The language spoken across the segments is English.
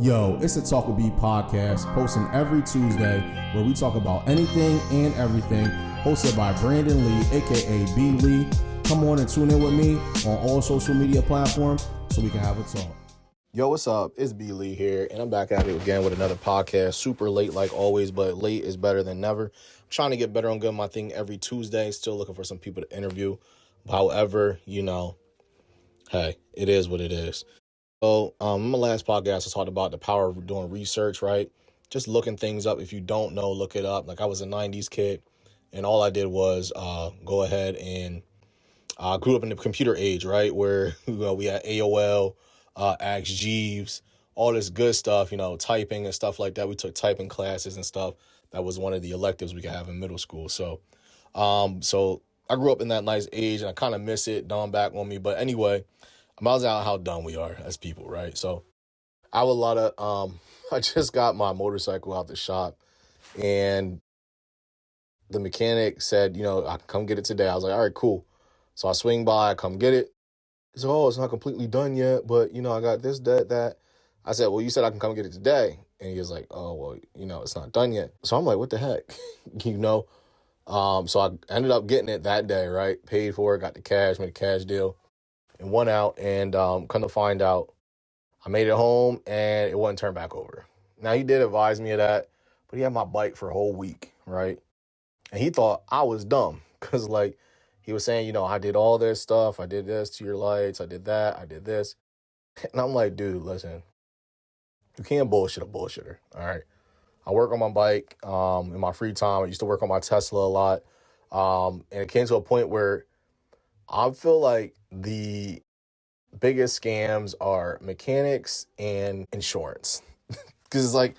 Yo, it's the Talk with B podcast, posting every Tuesday, where we talk about anything and everything, hosted by Branden-Lee, aka B. Lee. Come on and tune in with me on all social media platforms so we can have a talk. Yo, what's up? It's B. Lee here, and I'm back at it again with another podcast. Super late like always, but late is better than never. I'm trying to get better on good my thing every Tuesday. Still looking for some people to interview. However, hey, it is what it is. So, in my last podcast, I talked about the power of doing research, right? Just looking things up. If you don't know, look it up. Like, I was a 90s kid, and all I did was go ahead and grew up in the computer age, right? Where we had AOL, Ask Jeeves, all this good stuff, typing and stuff like that. We took typing classes and stuff. That was one of the electives we could have in middle school. So I grew up in that nice age, and I kind of miss it, dawn back on me. But anyway, I'm out how dumb we are as people, right? So I just got my motorcycle out the shop, and the mechanic said, I can come get it today. I was like, all right, cool. So I swing by, I come get it. He said, oh, it's not completely done yet, but, I got this, that. I said, well, you said I can come get it today. And he was like, oh, well, it's not done yet. So I'm like, what the heck? So I ended up getting it that day, right? Paid for it, got the cash, made a cash deal, and went out. And come to find out, I made it home, and it wasn't turned back over. Now, he did advise me of that, but he had my bike for a whole week, right? And he thought I was dumb because, he was saying, I did all this stuff. I did this to your lights. I did that. I did this. And I'm like, dude, listen, you can't bullshit a bullshitter, all right? I work on my bike in my free time. I used to work on my Tesla a lot. And it came to a point where I feel like the biggest scams are mechanics and insurance. Because it's like,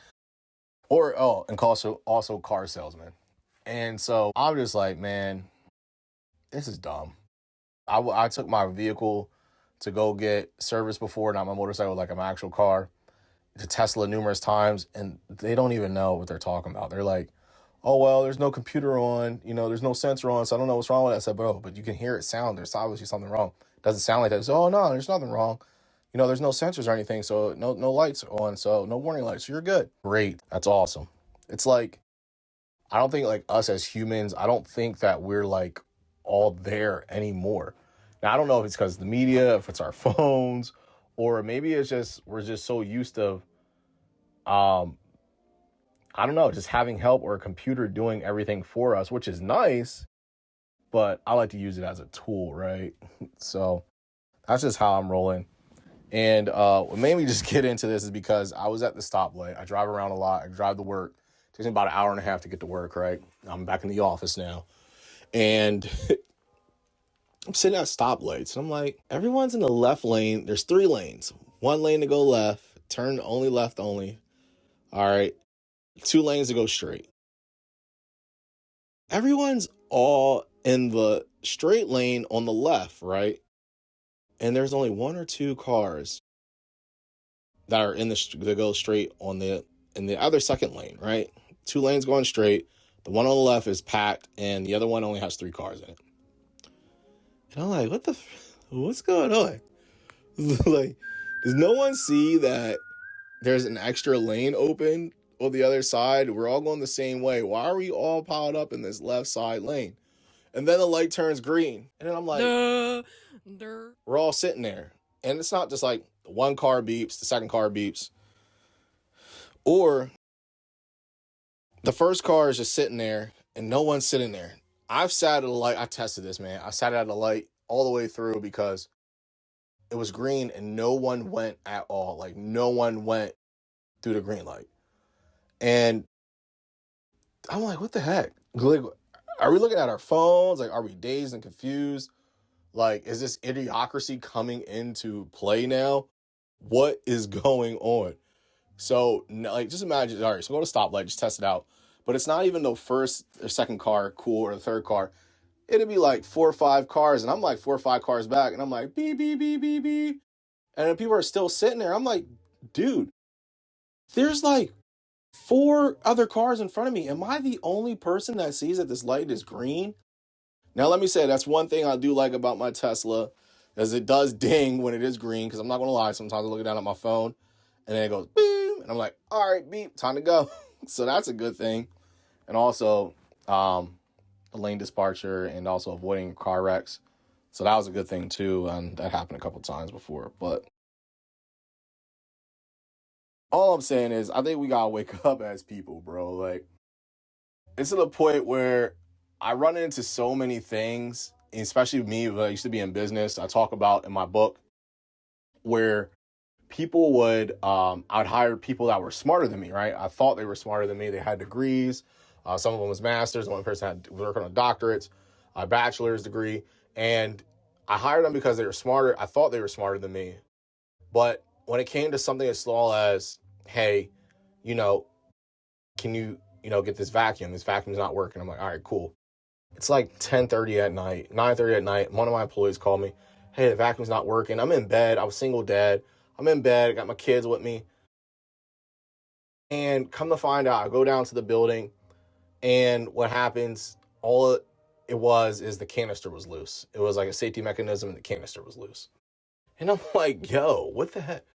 and also car salesmen. And so I'm just like, man, this is dumb. I took my vehicle to go get service before, not my motorcycle, like my actual car, to Tesla numerous times, and they don't even know what they're talking about. They're like, oh, well, there's no computer on, there's no sensor on, so I don't know what's wrong with that. I said, bro, but you can hear it sound. There's obviously something wrong. It doesn't sound like that. So, oh, no, there's nothing wrong. There's no sensors or anything, so no lights on, so no warning lights, so you're good. Great. That's awesome. It's like, I don't think, us as humans, I don't think that we're, all there anymore. Now, I don't know if it's because of the media, if it's our phones, or maybe it's just we're just so used to, I don't know, just having help or a computer doing everything for us, which is nice, but I like to use it as a tool, right? So that's just how I'm rolling. And what made me just get into this is because I was at the stoplight. I drive around a lot. I drive to work. It takes me about an hour and a half to get to work, right? I'm back in the office now. And I'm sitting at stoplights, and I'm like, everyone's in the left lane. There's 3 lanes. 1 lane to go left, turn only left only. All right. 2 lanes to go straight. Everyone's all in the straight lane on the left, right? And there's only 1 or 2 cars that are that go straight in the other second lane, right? 2 lanes going straight. The one on the left is packed, and the other one only has 3 cars in it. And I'm like, what's going on? Does no one see that there's an extra lane open on the other side? We're all going the same way. Why are we all piled up in this left side lane? And then the light turns green. And then I'm like, we're all sitting there. And it's not just like one car beeps, the second car beeps. Or the first car is just sitting there and no one's sitting there. I've sat at a light. I tested this, man. I sat at a light all the way through because it was green and no one went at all. No one went through the green light. And I'm like, what the heck? Are we looking at our phones? Are we dazed and confused? Is this idiocracy coming into play now? What is going on? So, just imagine, all right, so go to stoplight, just test it out. But it's not even the first or second car cool or the third car. It'd be 4 or 5 cars, and I'm 4 or 5 cars back, and I'm like, beep, beep, beep, beep, beep. And then people are still sitting there. I'm like, dude, there's 4 other cars in front of me. Am I the only person that sees that this light is green? Now, let me say, that's one thing I do like about my Tesla, is it does ding when it is green, because I'm not going to lie, sometimes I look down at my phone, and then it goes, boom, And I'm like, all right, beep, time to go. So that's a good thing. And also, lane departure and also avoiding car wrecks. So that was a good thing too. And that happened a couple times before. But all I'm saying is I think we gotta wake up as people, bro. Like, it's to the point where I run into so many things, especially me, when I used to be in business. I talk about in my book where people would, I'd hire people that were smarter than me, right? I thought they were smarter than me. They had degrees. Some of them was masters. One person had working on doctorates, a bachelor's degree. And I hired them because they were smarter. I thought they were smarter than me. But when it came to something as small as, hey, can you, get this vacuum? This vacuum's not working. I'm like, all right, cool. It's like 10:30 at night, 9:30 at night. One of my employees called me. Hey, the vacuum's not working. I'm in bed. I was single dad. I'm in bed. I got my kids with me. And come to find out, I go down to the building, and what happens, all it was is the canister was loose. It was like a safety mechanism, and the canister was loose. And I'm like, yo, what the heck?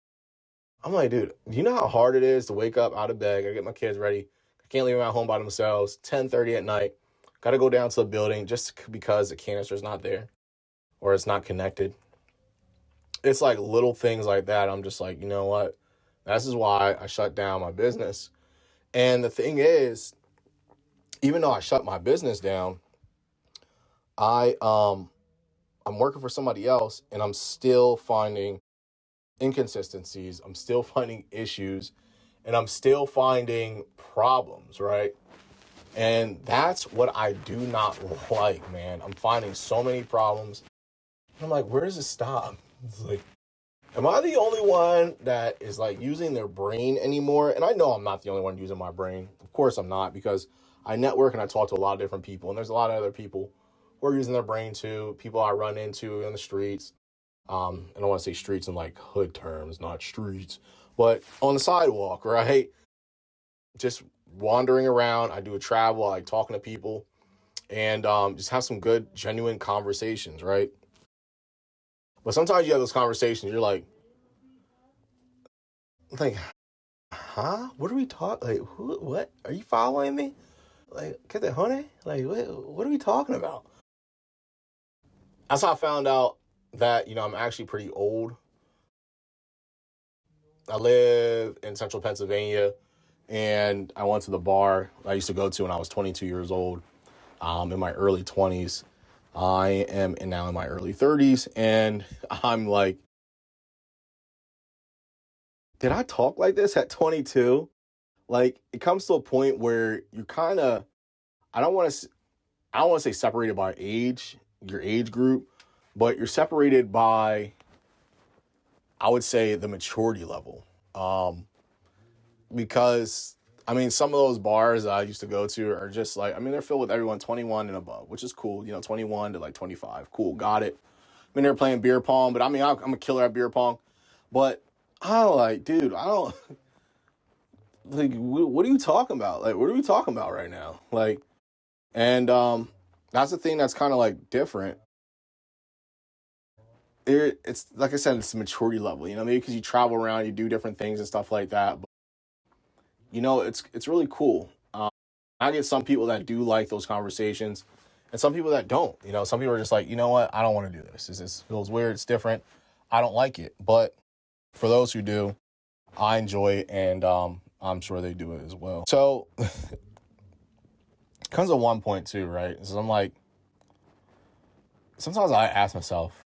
I'm like, dude, you know how hard it is to wake up out of bed, gotta get my kids ready. I can't leave them at home by themselves, 10:30 at night. Gotta go down to the building just because the canister's not there or it's not connected. It's like little things like that. I'm just like, you know what? This is why I shut down my business. And the thing is, even though I shut my business down, I'm working for somebody else, and I'm still finding inconsistencies. I'm still finding issues, and I'm still finding problems, right? And that's what I do not like, man. I'm finding so many problems. I'm like, where does it stop? It's like, am I the only one that is like using their brain anymore? And I know I'm not the only one using my brain. Of course I'm not, because I network and I talk to a lot of different people. And there's a lot of other people who are using their brain too. People I run into in the streets. I don't want to say streets in like hood terms, not streets, but on the sidewalk, right? Just wandering around. I do a travel. I like talking to people, and just have some good, genuine conversations, right? But sometimes you have those conversations, you're like, huh? What are we talking? Like, who? What? Are you following me? Like, get that, honey? Like, what are we talking about? That's how I found out that, I'm actually pretty old. I live in central Pennsylvania, and I went to the bar I used to go to when I was 22 years old, in my early 20s. I am now in my early 30s, and I'm like, did I talk like this at 22? Like, it comes to a point where you kind of, I don't want to say separated by age, your age group, but you're separated by, I would say, the maturity level. Because, some of those bars I used to go to are just like, they're filled with everyone 21 and above, which is cool. 21 to like 25. Cool. Got it. They're playing beer pong, but I'm a killer at beer pong. But I don't like, dude, I don't, like, what are you talking about? Like, what are we talking about right now? Like, and that's the thing that's kind of like different. It's like I said, it's the maturity level, maybe because you travel around, you do different things and stuff like that. But, it's really cool. I get some people that do like those conversations and some people that don't. Some people are just like, you know what? I don't want to do this. This feels weird. It's different. I don't like it. But for those who do, I enjoy it, and I'm sure they do it as well. So it comes to one point too, right? So I'm like, sometimes I ask myself,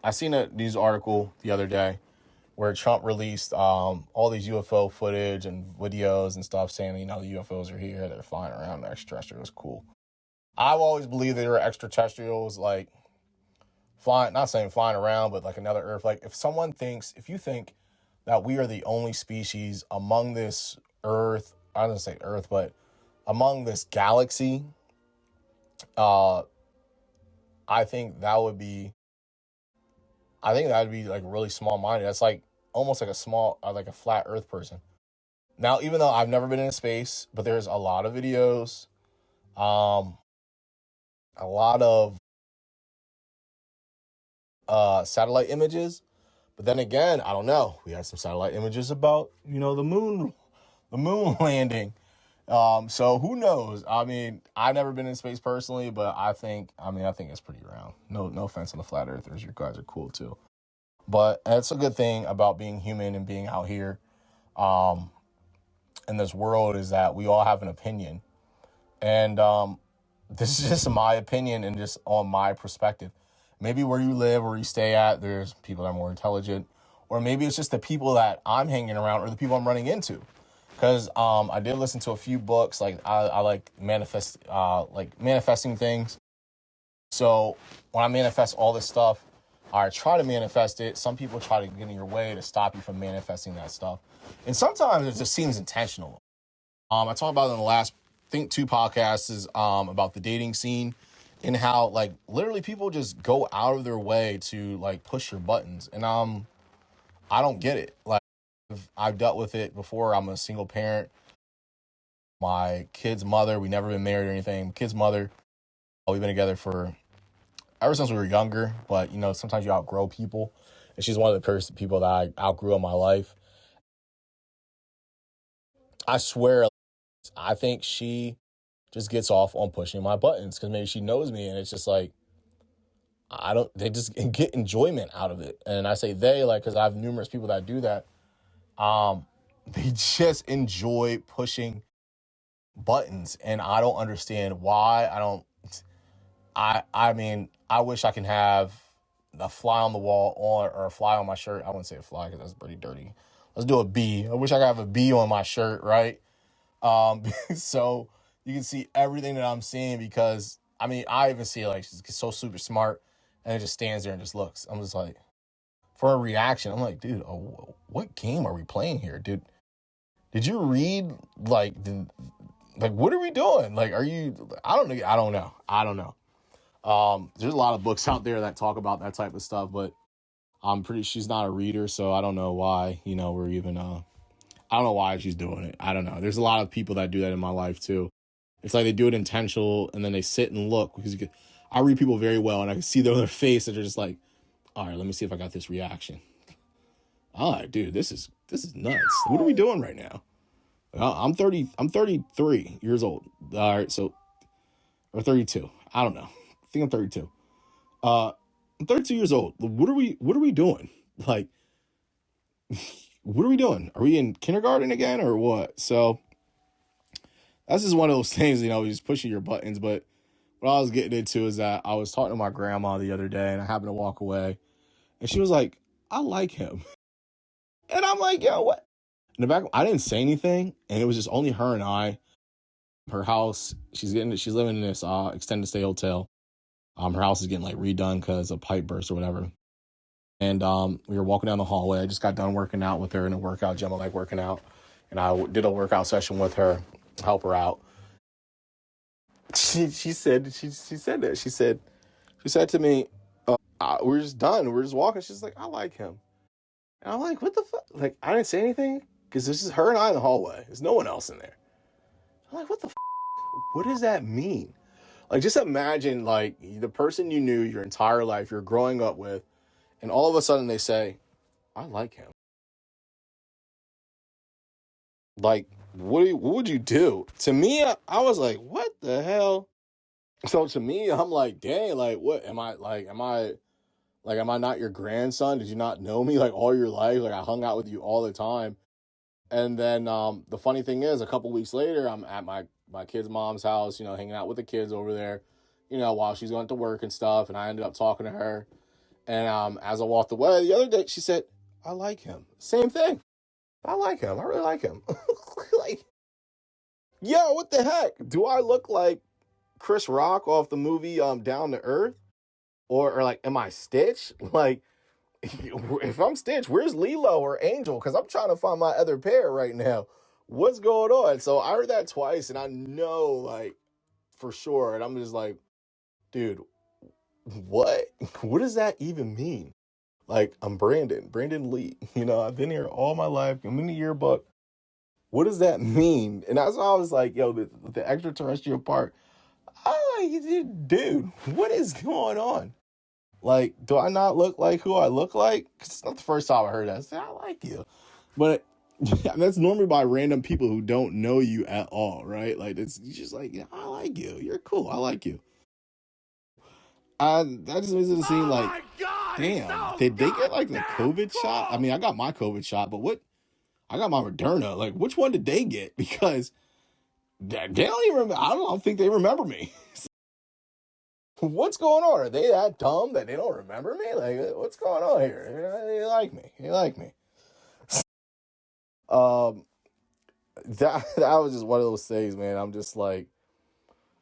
I seen a news article the other day where Trump released all these UFO footage and videos and stuff saying, the UFOs are here, they're flying around, they're extraterrestrials, cool. I've always believed they were extraterrestrials, like flying, not saying flying around, but like another Earth. Like if you think that we are the only species among this Earth, I don't say Earth, but among this galaxy, I think that would be like really small-minded. That's like almost like a small, like a flat Earth person. Now, even though I've never been in space, but there's a lot of videos, a lot of satellite images, But then again, I don't know. We had some satellite images about, the moon landing. So who knows? I mean, I've never been in space personally, but I think it's pretty round. No offense on the flat earthers. You guys are cool too. But that's a good thing about being human and being out here, in this world, is that we all have an opinion. And, this is just my opinion and just on my perspective. Maybe where you live, where you stay at, there's people that are more intelligent, or maybe it's just the people that I'm hanging around or the people I'm running into. Because I did listen to a few books, like I like manifesting things. So when I manifest all this stuff, I try to manifest it. Some people try to get in your way to stop you from manifesting that stuff, and sometimes it just seems intentional. I talked about it in the last, I think, 2 podcasts is about the dating scene and how like literally people just go out of their way to like push your buttons, and I don't get it. Like I've dealt with it before. I'm a single parent. My kid's mother, we never been married or anything. Kid's mother, we've been together for ever since we were younger. But sometimes you outgrow people, and she's one of the people that I outgrew in my life. I swear, I think she just gets off on pushing my buttons because maybe she knows me, and it's just like they just get enjoyment out of it. And I say they, like, because I have numerous people that do that. They just enjoy pushing buttons, and I don't understand why. I mean, I wish I can have a fly on the wall or a fly on my shirt. I wouldn't say a fly because that's pretty dirty. Let's do a bee. I wish I could have a bee on my shirt, right? So you can see everything that I'm seeing, because I mean, I even see like she's so super smart, and it just stands there and just looks. I'm just like, for a reaction, I'm like, dude, what game are we playing here, dude? Did you read like what are we doing? Like, are you? I don't know. There's a lot of books out there that talk about that type of stuff, but she's not a reader, so I don't know why. We're even. I don't know why she's doing it. I don't know. There's a lot of people that do that in my life too. It's like they do it intentional, and then they sit and look, because I read people very well, and I can see their face, and they're just like, all right, let me see if I got this reaction. All right, dude, this is nuts. What are we doing right now? I'm 33 years old. All right, so, or 32. I don't know. I think I'm 32. I'm 32 years old. What are we doing? Like, what are we doing? Are we in kindergarten again or what? So that's just one of those things, just pushing your buttons. But what I was getting into is that I was talking to my grandma the other day, and I happened to walk away, and she was like, I like him. And I'm like, yo, what? In the back, I didn't say anything, and it was just only her and I. Her house, she's living in this extended stay hotel. Her house is getting like redone because of pipe burst or whatever. And we were walking down the hallway. I just got done working out with her in a workout gym. I like working out, and I did a workout session with her, help her out. She said that. She said to me, we're just done. We're just walking. She's like, I like him. And I'm like, what the fuck? Like, I didn't say anything because this is her and I in the hallway. There's no one else in there. I'm like, what the fuck? What does that mean? Like, just imagine, like, the person you knew your entire life, you're growing up with, and all of a sudden they say, I like him. Like, what would you do? To me, I was like, what the hell? So to me, I'm like, dang, like, what am I not your grandson? Did you not know me like all your life? Like, I hung out with you all the time. And then the funny thing is, a couple weeks later, I'm at my kid's mom's house, hanging out with the kids over there, while she's going to work and stuff. And I ended up talking to her. And as I walked away the other day, she said, I like him. Same thing. I like him. I really like him. Like, yo, what the heck? Do I look like Chris Rock off the movie Down to Earth? Or like, am I Stitch? Like, if I'm Stitch, where's Lilo or Angel? Because I'm trying to find my other pair right now. What's going on? So I heard that twice, and I know, like, for sure. And I'm just like, dude, what? What does that even mean? Like, I'm Branden-Lee. I've been here all my life. I'm in the yearbook. What does that mean? And that's why I was like, yo, the extraterrestrial part. Oh, dude, what is going on? Like, do I not look like who I look like? 'Cause it's not the first time I heard that. I said, I like you. But that's normally by random people who don't know you at all, right? Like, it's just like, yeah, I like you. You're cool. I like you. That just makes it seem like, damn, did they get like the COVID shot? I mean, I got my COVID shot, but I got my Moderna. Like, which one did they get? Because they don't even remember. I don't think they remember me. What's going on? Are they that dumb that they don't remember me? Like, what's going on here? They like me. They like me. Um, that was just one of those things, man. I'm just like,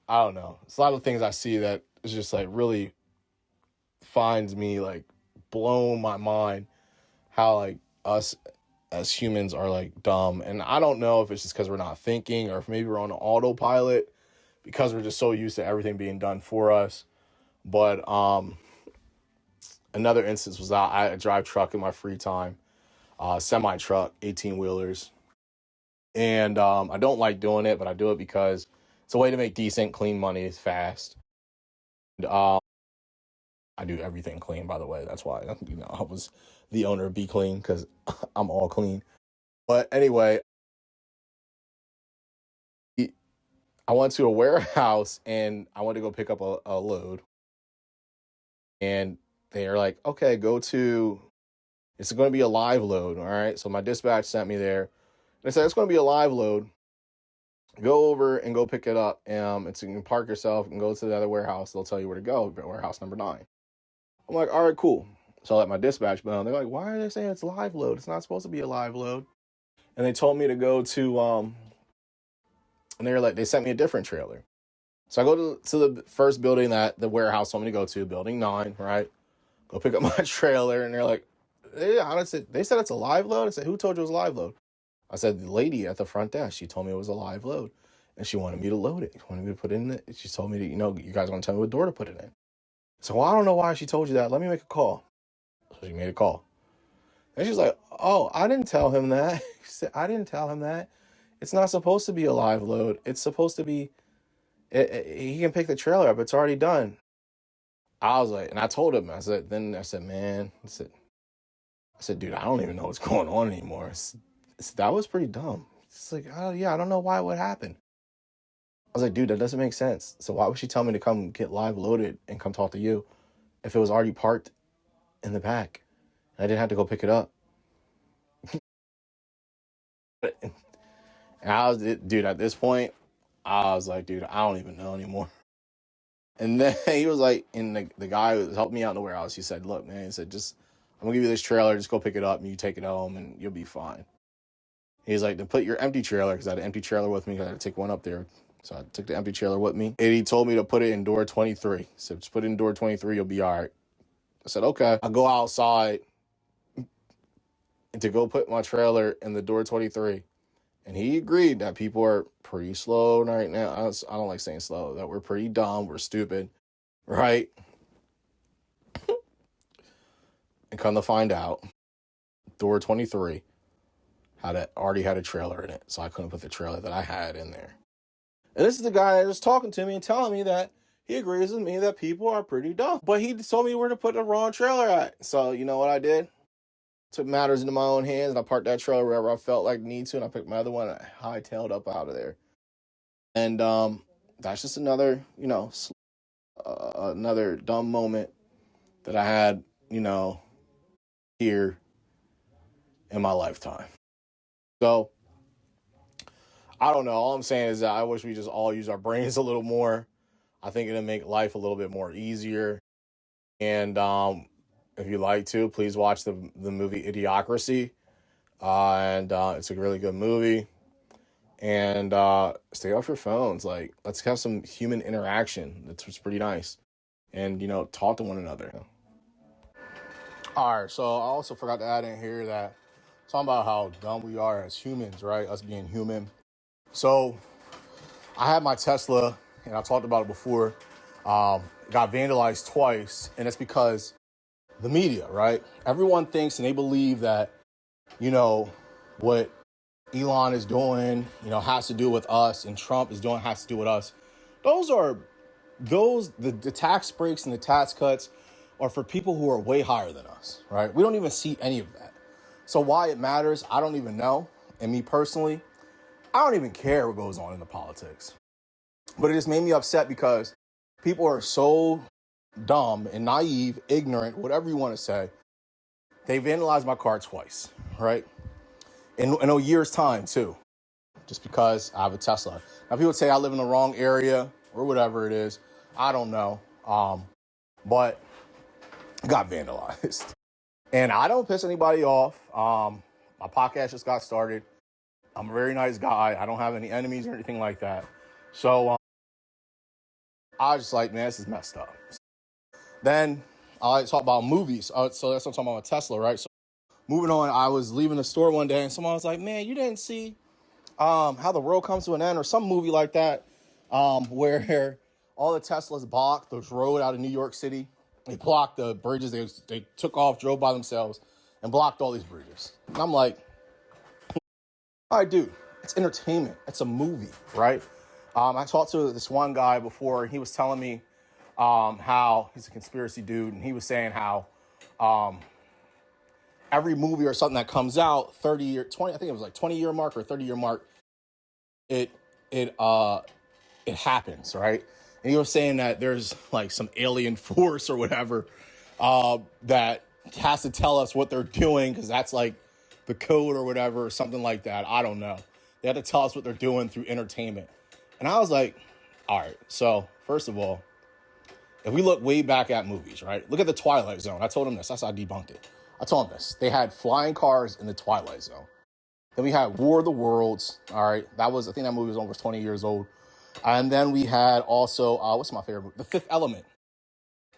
I don't know. It's a lot of things I see that is just like really finds me like blown my mind. How like us as humans are like dumb, and I don't know if it's just because we're not thinking, or if maybe we're on autopilot because we're just so used to everything being done for us. But another instance was I drive truck in my free time, semi truck, 18-wheelers. And I don't like doing it, but I do it because it's a way to make decent, clean money fast. And, I do everything clean, by the way. That's why, I was the owner of Be Clean, because I'm all clean. But anyway, I went to a warehouse and I went to go pick up a load. And they're like, okay, it's going to be a live load. All right. So my dispatch sent me there. They said, it's going to be a live load. Go over and go pick it up. And so you can park yourself and go to the other warehouse. They'll tell you where to go. Warehouse number 9. I'm like, all right, cool. So I let my dispatch know. They're like, why are they saying it's live load? It's not supposed to be a live load. And they told me to go to, and they sent me a different trailer. So I go to the first building that the warehouse told me to go to, building 9, right? Go pick up my trailer. And they're like, yeah, they said it's a live load. I said, who told you it was a live load? I said, the lady at the front desk, she told me it was a live load. And she wanted me to load it. She wanted me to put it in it. She told me to, you guys want to tell me what door to put it in. So I don't know why she told you that. Let me make a call. So she made a call. And she's like, oh, I didn't tell him that. She said, I didn't tell him that. It's not supposed to be a live load. It's supposed to be, he can pick the trailer up. It's already done. I was like, and I told him, man, dude, I don't even know what's going on anymore. That was pretty dumb. It's like, oh yeah, I don't know why it would happen. I was like, dude, that doesn't make sense. So why would she tell me to come get live loaded and come talk to you if it was already parked in the back and I didn't have to go pick it up? And dude, at this point, I was like, dude, I don't even know anymore. And then he was like, and the guy who helped me out in the warehouse, he said, look, man, I'm gonna give you this trailer, just go pick it up and you take it home and you'll be fine. He's like, to put your empty trailer, because I had an empty trailer with me, I had to take one up there. So I took the empty trailer with me. And he told me to put it in door 23. He said, just put it in door 23, you'll be all right. I said, okay. I go outside to go put my trailer in the door 23. And he agreed that people are pretty slow right now. I don't like saying slow, that we're pretty dumb, we're stupid, right? And come to find out, door 23 already had a trailer in it. So I couldn't put the trailer that I had in there. And this is the guy that was talking to me and telling me that he agrees with me that people are pretty dumb. But he told me where to put the wrong trailer at. So you know what I did? Took matters into my own hands and I parked that trailer wherever I felt like need to. And I picked my other one and I hightailed up out of there. And that's just another, another dumb moment that I had, here in my lifetime. So I don't know. All I'm saying is that I wish we just all use our brains a little more. I think it'll make life a little bit more easier. And if you'd like to, please watch the movie Idiocracy. And it's a really good movie. And stay off your phones. Like, let's have some human interaction. That's pretty nice. And, talk to one another. All right. So I also forgot to add in here that talking about how dumb we are as humans, right? Us being human. So I had my Tesla, and I talked about it before, got vandalized twice. And it's because the media, right? Everyone thinks and they believe that, what Elon is doing, has to do with us, and Trump is doing has to do with us. The tax breaks and the tax cuts are for people who are way higher than us, right? We don't even see any of that. So why it matters, I don't even know. And me personally, I don't even care what goes on in the politics. But it just made me upset because people are so dumb and naive, ignorant, whatever you want to say. They vandalized my car twice, right? In a year's time, too, just because I have a Tesla. Now, people say I live in the wrong area or whatever it is. I don't know. But it got vandalized. And I don't piss anybody off. My podcast just got started. I'm a very nice guy. I don't have any enemies or anything like that. So I was just like, man, this is messed up. Then I talk about movies. So that's what I'm talking about with Tesla, right? So moving on, I was leaving the store one day and someone was like, man, you didn't see How the World Comes to an End or some movie like that where all the Teslas blocked the road out of New York City. They blocked the bridges. They took off, drove by themselves, and blocked all these bridges. And I'm like, all right, dude, it's entertainment. It's a movie, right? I talked to this one guy before, and he was telling me how he's a conspiracy dude, and he was saying how every movie or something that comes out 20, I think it was like 20-year mark or 30-year mark, it happens, right? And he was saying that there's like some alien force or whatever that has to tell us what they're doing because that's like the code or whatever or something like that. I don't know. They had to tell us what they're doing through entertainment. And I was like, all right, so first of all, if we look way back at movies, right? Look at the Twilight Zone. I told him this. That's how I debunked it. I told him this. They had flying cars in the Twilight Zone. Then we had War of the Worlds. All right. I think that movie was almost 20 years old. And then we had also, what's my favorite movie? The Fifth Element.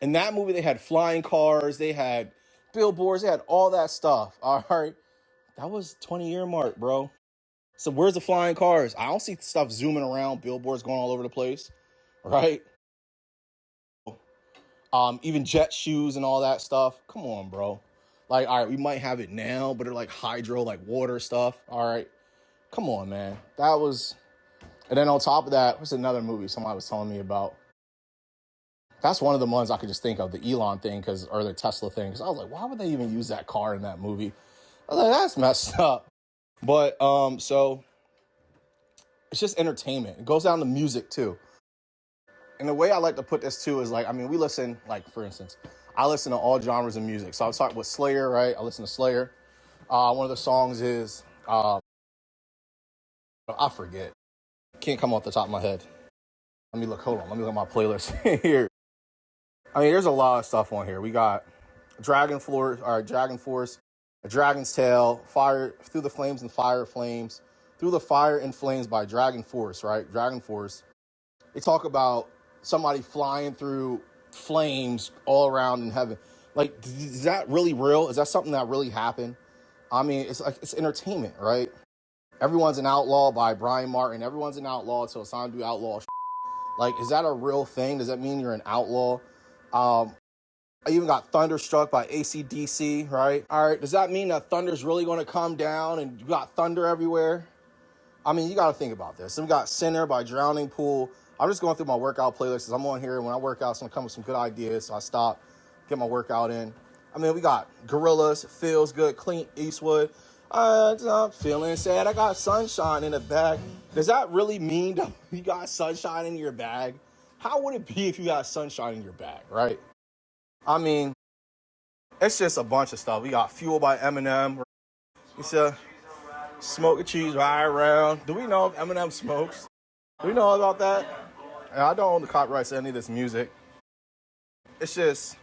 In that movie, they had flying cars. They had billboards. They had all that stuff. All right. That was 20-year mark, bro. So where's the flying cars? I don't see stuff zooming around, billboards going all over the place. Right. Even jet shoes and all that stuff. Come on, bro. Like, all right, we might have it now, but they're like hydro, like water stuff. All right. Come on, man. That was... And then on top of that, what's another movie somebody was telling me about? That's one of the ones I could just think of, the Elon thing, or the Tesla thing. Because I was like, why would they even use that car in that movie? I was like, that's messed up. But, so, it's just entertainment. It goes down to music, too. And the way I like to put this, too, is like, I mean, we listen, like, for instance, I listen to all genres of music. So I was talking with Slayer, right? I listen to Slayer. One of the songs is, I forget. Can't come off the top of my head. Let me look. Hold on. Let me look at my playlist here. I mean, there's a lot of stuff on here. We got Dragon Force, A Dragon's Tail, Fire Through the Flames and Fire Flames, Through the Fire and Flames by Dragon Force, right? Dragon Force. They talk about somebody flying through flames all around in heaven. Like, is that really real? Is that something that really happened? I mean, it's like, it's entertainment, right? Everyone's an Outlaw by Brian Martin. Everyone's an outlaw until it's time to do outlaw shit. Like, is that a real thing? Does that mean you're an outlaw? I even got Thunderstruck by AC/DC, right? All right, does that mean that thunder's really going to come down and you got thunder everywhere? I mean, you got to think about this. Then we got Sinner by Drowning Pool. I'm just going through my workout playlists because I'm on here. When I work out, it's going to come with some good ideas. So I stop, get my workout in. I mean, we got Gorillaz, Feels Good, Clint Eastwood. I'm feeling sad. I got sunshine in the bag. Does that really mean that you got sunshine in your bag? How would it be if you got sunshine in your bag, right? I mean, it's just a bunch of stuff. We got Fuel by Eminem. It's a smoke and cheese right around. Do we know if Eminem smokes? Do we know about that? And I don't own the copyrights to any of this music. It's just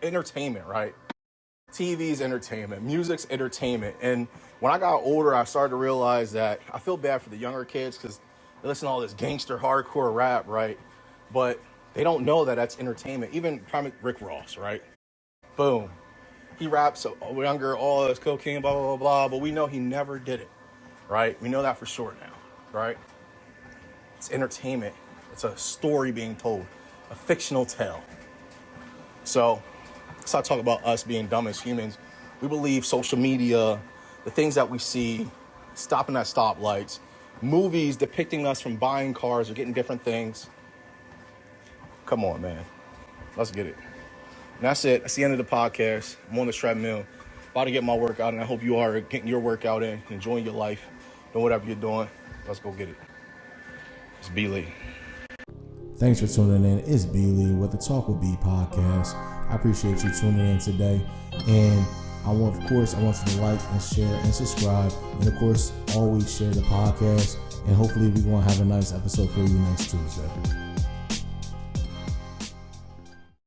entertainment, right? TV's entertainment, music's entertainment. And when I got older, I started to realize that I feel bad for the younger kids because they listen to all this gangster hardcore rap, right? But they don't know that that's entertainment. Even Rick Ross, right? Boom. He raps so younger, all this cocaine, blah, blah, blah, blah. But we know he never did it, right? We know that for sure now, right? It's entertainment. It's a story being told, a fictional tale. So I talk about us being dumb as humans. We believe social media, the things that we see, stopping at stoplights, movies depicting us from buying cars or getting different things. Come on, man. Let's get it. And that's it. That's the end of the podcast. I'm on the treadmill, about to get my workout, and I hope you are getting your workout in, enjoying your life, doing whatever you're doing. Let's go get it. It's B. Lee. Thanks for tuning in. It's B. Lee with the Talk with B podcast. I appreciate you tuning in today. And I want you to like and share and subscribe. And of course, always share the podcast. And hopefully we're going to have a nice episode for you next Tuesday.